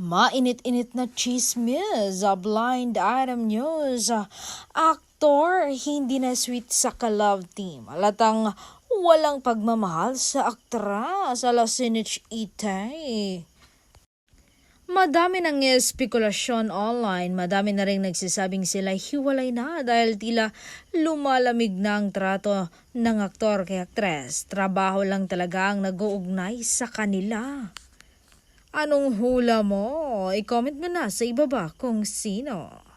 Mainit-init na chismis sa blind item news. Aktor hindi na sweet sa ka-love team. Halatang walang pagmamahal sa aktras ala Sinich Itay. Madami nang espekulasyon online, madami na rin nagsasabing sila hiwalay na dahil tila lumalamig na ang trato ng aktor kay aktres. Trabaho lang talaga ang nag-uugnay sa kanila. Anong hula mo? I-comment mo na sa ibaba kung sino.